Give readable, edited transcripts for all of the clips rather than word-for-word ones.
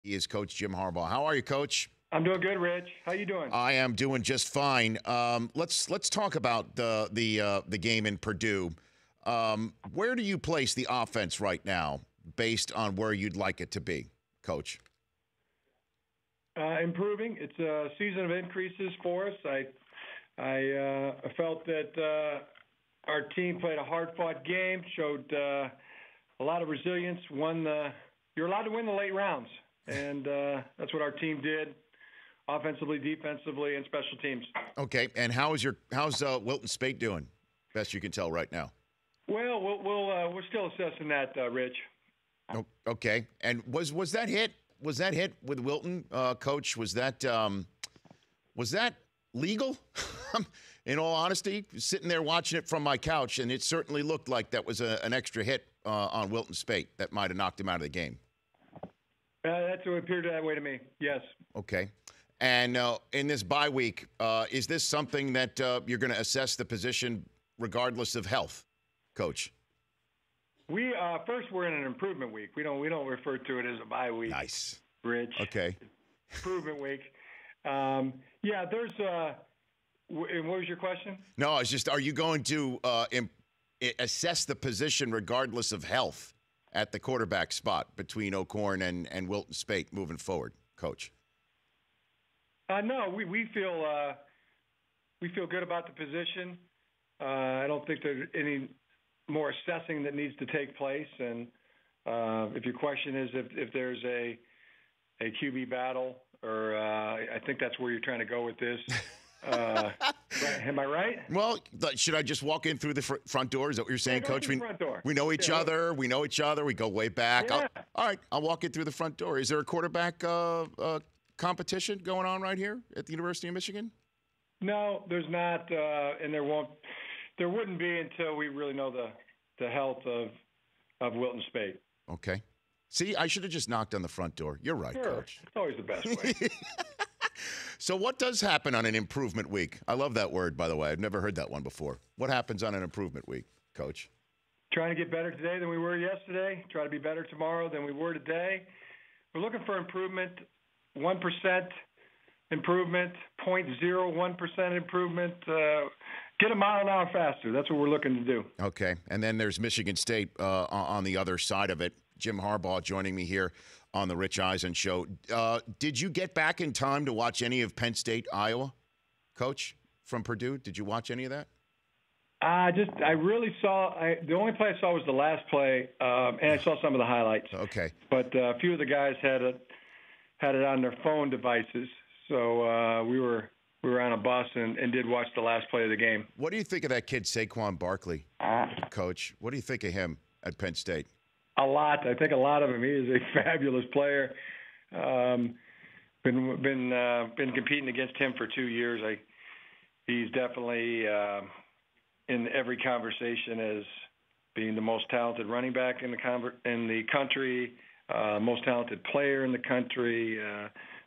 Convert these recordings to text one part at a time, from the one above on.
He is Coach Jim Harbaugh. How are you, Coach? I'm doing good, Rich. How you doing? I am doing just fine. Let's talk about the game in Purdue. Where do you place the offense right now, based on where you'd like it to be, Coach? Improving. It's a season of increases for us. I felt that our team played a hard-fought game, showed a lot of resilience. You're allowed to win the late rounds, and that's what our team did, offensively, defensively, and special teams. Okay, and how's Wilton Spate doing? Best you can tell right now. Well, we're still assessing that, Rich. Oh, okay, and was that hit? Was that hit with Wilton, Coach? Was that legal? In all honesty, sitting there watching it from my couch, and it certainly looked like that was an extra hit on Wilton Spate that might have knocked him out of the game. That's what appeared that way to me. Yes. Okay. And in this bye week, is this something that you're going to assess the position regardless of health, Coach? We first, we're in an improvement week. We don't refer to it as a bye week. Nice, Rich. Okay. Improvement week. Yeah, there's. And what was your question? No, it's just, are you going to assess the position regardless of health at the quarterback spot between O'Korn and Wilton Spate moving forward, Coach? No, we feel good about the position. I don't think there's any more assessing that needs to take place. And if your question is if there's a QB battle, or I think that's where you're trying to go with this. Am I right? Well, should I just walk in through the front door? Is that what you're saying, Coach? Front door. We know each other. We know each other. We go way back. Yeah. All right, I'll walk in through the front door. Is there a quarterback competition going on right here at the University of Michigan? No, there's not, and there wouldn't be until we really know the health of Wilton Spate. Okay. See, I should have just knocked on the front door. You're right, Sure. Coach. It's always the best way. So what does happen on an improvement week? I love that word, by the way. I've never heard that one before. What happens on an improvement week, Coach? Trying to get better today than we were yesterday. Try to be better tomorrow than we were today. We're looking for improvement, 1% improvement, 0.01% improvement. Get a mile an hour faster. That's what we're looking to do. Okay. And then there's Michigan State on the other side of it. Jim Harbaugh joining me here on the Rich Eisen Show. Did you get back in time to watch any of Penn State, Iowa, Coach, from Purdue? Did you watch any of that? I really saw the only play I saw was the last play, and I saw some of the highlights. Okay. But a few of the guys had it on their phone devices, so we were on a bus and did watch the last play of the game. What do you think of that kid Saquon Barkley, Coach? What do you think of him at Penn State? A lot. I think a lot of him. He is a fabulous player. Been competing against him for 2 years. He's definitely in every conversation as being the most talented running back in the country, most talented player in the country,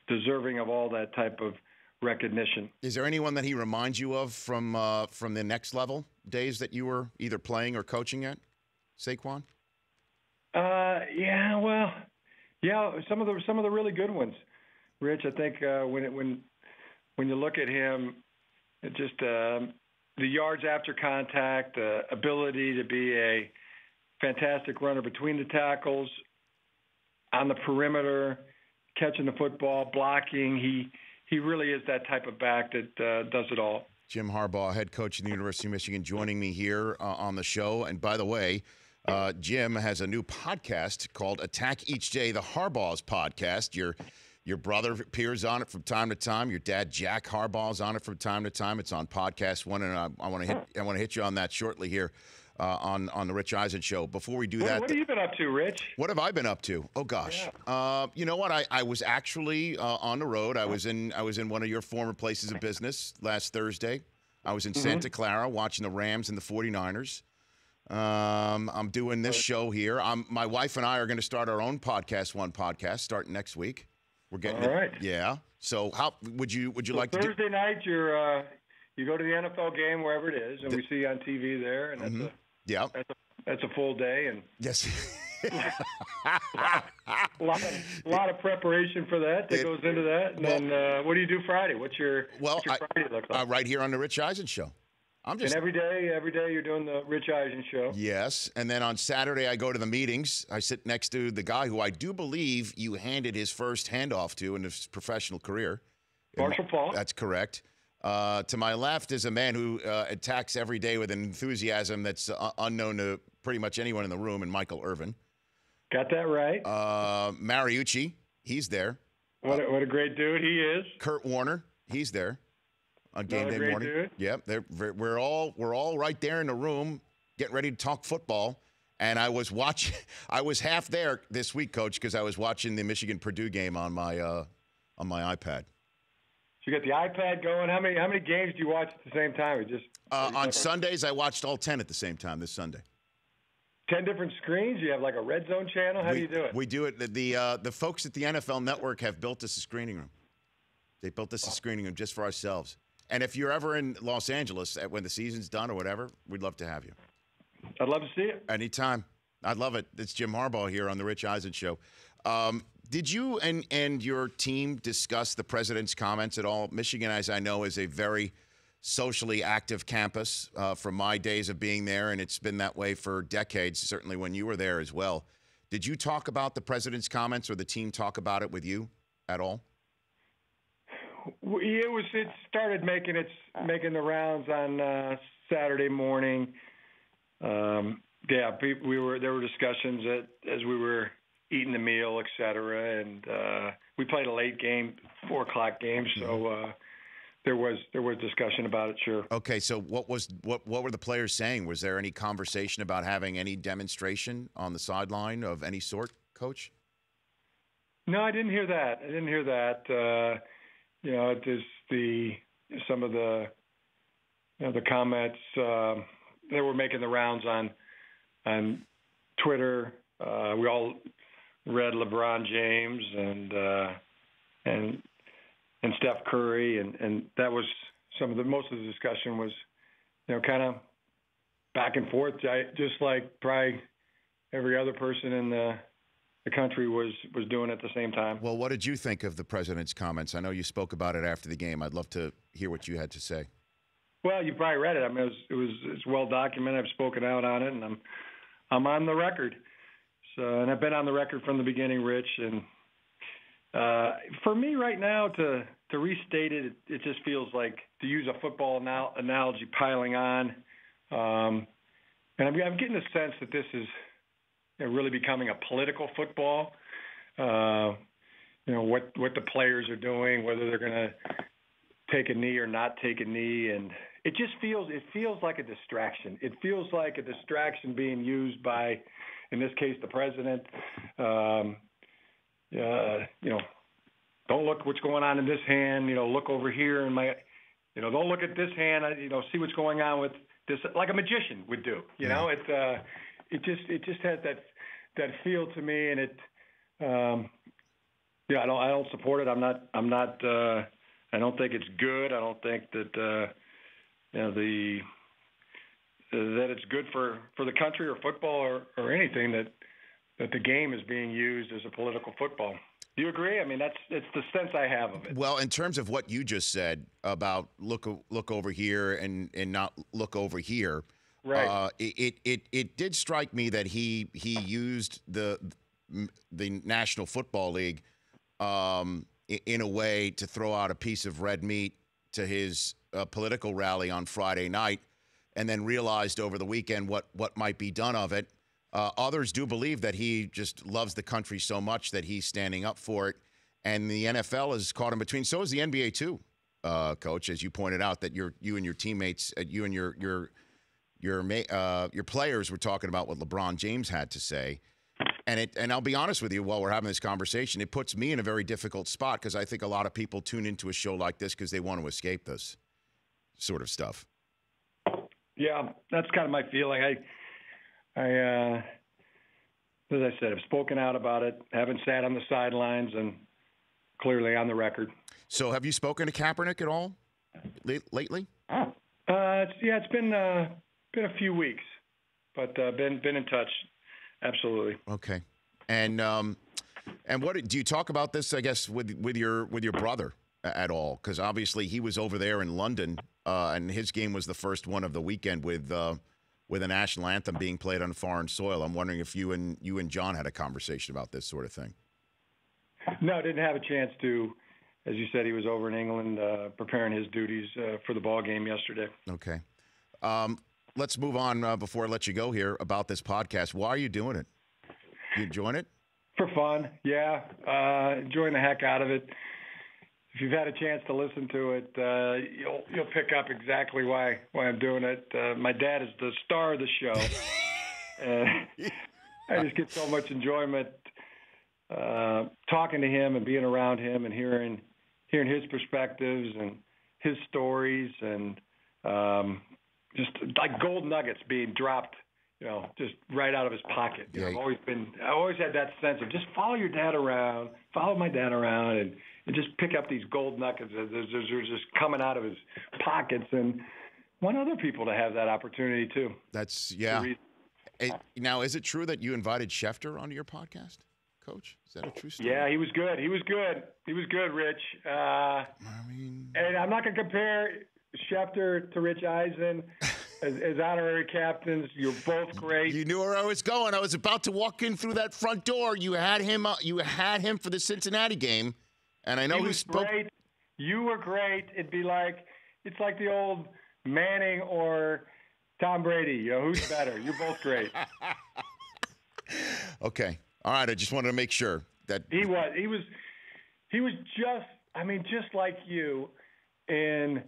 deserving of all that type of recognition. Is there anyone that he reminds you of from the next level days that you were either playing or coaching at, Saquon? Some of the really good ones, Rich. I think when you look at him, it just the yards after contact, ability to be a fantastic runner between the tackles, on the perimeter, catching the football, blocking. He really is that type of back that does it all. Jim Harbaugh, head coach of the University of Michigan, joining me here on the show. And by the way, Jim has a new podcast called Attack Each Day, the Harbaugh's podcast. Your brother appears on it from time to time. Your dad, Jack Harbaugh's on it from time to time. It's on Podcast One, and I want to hit you on that shortly here on the Rich Eisen Show. Before we do that, what have you been up to, Rich? What have I been up to? Oh gosh, yeah. You know what? I was actually on the road. I was in one of your former places of business last Thursday. I was in Santa Clara watching the Rams and the 49ers. I'm doing this show here. My wife and I are going to start our own Podcast One podcast starting next week. We're getting all right. Yeah. So how would you like to Thursday night? You go to the NFL game wherever it is, and we see you on TV there, and that's a full day. And yes. lot of preparation for that goes into that. And then what do you do Friday? What's your Friday look like? Right here on the Rich Eisen Show. And every day you're doing the Rich Eisen Show. Yes, and then on Saturday I go to the meetings. I sit next to the guy who I do believe you handed his first handoff to in his professional career. Marshall Falk. That's correct. To my left is a man who attacks every day with an enthusiasm that's unknown to pretty much anyone in the room, and Michael Irvin. Got that right. Mariucci, he's there. What a great dude he is. Kurt Warner, he's there. On game day morning. Dude. Yep, we're all right there in the room getting ready to talk football. And I was half there this week, Coach, because I was watching the Michigan-Purdue game on my iPad. So you got the iPad going. How many games do you watch at the same time? Or just on Sundays, I watched all 10 at the same time this Sunday. 10 different screens? You have like a red zone channel? How do you do it? We do it. The folks at the NFL Network have built us a screening room. They built us a screening room just for ourselves. And if you're ever in Los Angeles when the season's done or whatever, we'd love to have you. I'd love to see it. Anytime. I'd love it. It's Jim Harbaugh here on the Rich Eisen Show. Did you and your team discuss the president's comments at all? Michigan, as I know, is a very socially active campus from my days of being there, and it's been that way for decades, certainly when you were there as well. Did you talk about the president's comments or the team talk about it with you at all? It started making the rounds on Saturday morning. There were discussions as we were eating the meal, et cetera, and we played a late game, 4:00 game, so there was discussion about it. Sure. Okay, so what were the players saying? Was there any conversation about having any demonstration on the sideline of any sort, Coach? No, I didn't hear that. Just some of the comments they were making the rounds on Twitter. We all read LeBron James and Steph Curry, and that was most of the discussion was, kind of back and forth, just like probably every other person in the country was doing at the same time. Well, what did you think of the president's comments? I know you spoke about it after the game. I'd love to hear what you had to say. Well, you probably read it. I mean, it's well documented. I've spoken out on it, and I'm on the record. So, and I've been on the record from the beginning, Rich. And for me right now to restate it, it just feels like, to use a football analogy, piling on. And I'm getting a sense that this is really becoming a political football. What the players are doing, whether they're going to take a knee or not take a knee, and it feels like a distraction. It feels like a distraction being used by, in this case, the president. Don't look what's going on in this hand. Look over here and don't look at this hand. See what's going on with this, like a magician would do. It just has that feel to me, and I don't support it. I'm not. I don't think it's good. I don't think that that it's good for the country or football or anything that the game is being used as a political football. Do you agree? I mean, it's the sense I have of it. Well, in terms of what you just said about look over here and not look over here. Right. It did strike me that he used the National Football League in a way to throw out a piece of red meat to his political rally on Friday night, and then realized over the weekend what might be done of it. Others do believe that he just loves the country so much that he's standing up for it, and the NFL has caught him between. So is the NBA too, Coach, as you pointed out, that you and your teammates, you and your players were talking about what LeBron James had to say. And I'll be honest with you, while we're having this conversation, it puts me in a very difficult spot, because I think a lot of people tune into a show like this because they want to escape this sort of stuff. Yeah, that's kind of my feeling. I as I said, I've spoken out about it, haven't sat on the sidelines, and clearly on the record. So have you spoken to Kaepernick at all lately? It's been a few weeks, but been in touch. Absolutely. Okay. And what do you talk about this, I guess, with your brother at all? Because obviously he was over there in London, and his game was the first one of the weekend with a national anthem being played on foreign soil. I'm wondering if you and John had a conversation about this sort of thing. No, didn't have a chance to. As you said, he was over in England preparing his duties for the ball game yesterday. Okay. Let's move on before I let you go here about this podcast. Why are you doing it? You enjoying it? For fun, yeah. Enjoying the heck out of it. If you've had a chance to listen to it, you'll pick up exactly why I'm doing it. My dad is the star of the show. I just get so much enjoyment talking to him and being around him and hearing his perspectives and his stories and just like gold nuggets being dropped, just right out of his pocket. Yeah. I always had that sense of just follow my dad around, and just pick up these gold nuggets. They're just coming out of his pockets, and want other people to have that opportunity too. Now, is it true that you invited Schefter onto your podcast, Coach? Is that a true story? Yeah, he was good. He was good, Rich. And I'm not going to compare Schefter to Rich Eisen as honorary captains. You're both great. You knew where I was going. I was about to walk in through that front door. You had him. You had him for the Cincinnati game, and I know he was great. You were great. It's like the old Manning or Tom Brady. Who's better? You're both great. Okay. All right. I just wanted to make sure that he was just like you, and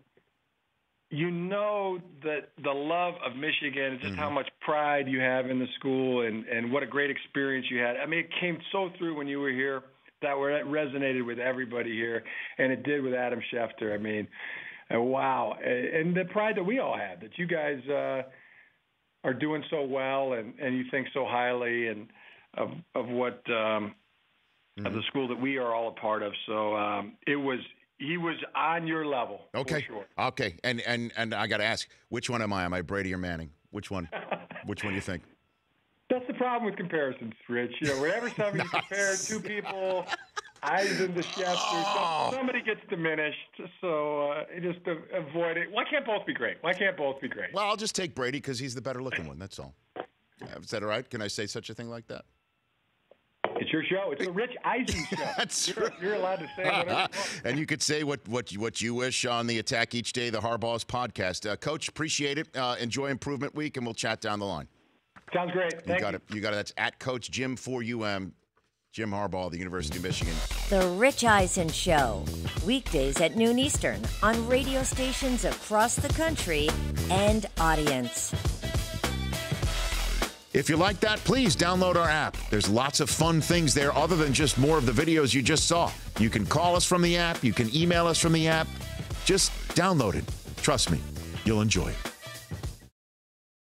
that the love of Michigan and just how much pride you have in the school and what a great experience you had. I mean, it came so through when you were here that resonated with everybody here, and it did with Adam Schefter. I mean, wow. And the pride that we all have, that you guys are doing so well and you think so highly and of what of the school that we are all a part of. So he was on your level. Okay. For sure. Okay. And I got to ask, which one am I? Am I Brady or Manning? Which one? Which one do you think? That's the problem with comparisons, Rich. Whenever somebody compares two people, Eisen to Schefter, somebody gets diminished. So just to avoid it. Why can't both be great? Well, I'll just take Brady because he's the better looking one. That's all. Is that all right? Can I say such a thing like that? It's your show. It's the Rich Eisen show. That's you're allowed to say whatever you want. And you could say what you wish on the Attack Each Day, the Harbaugh's podcast. Coach, appreciate it. Enjoy Improvement Week, and we'll chat down the line. Sounds great. You got it. That's at Coach Jim 4UM, Jim Harbaugh, the University of Michigan. The Rich Eisen Show, weekdays at noon Eastern on radio stations across the country and audience. If you like that, please download our app. There's lots of fun things there other than just more of the videos you just saw. You can call us from the app. You can email us from the app. Just download it. Trust me, you'll enjoy it.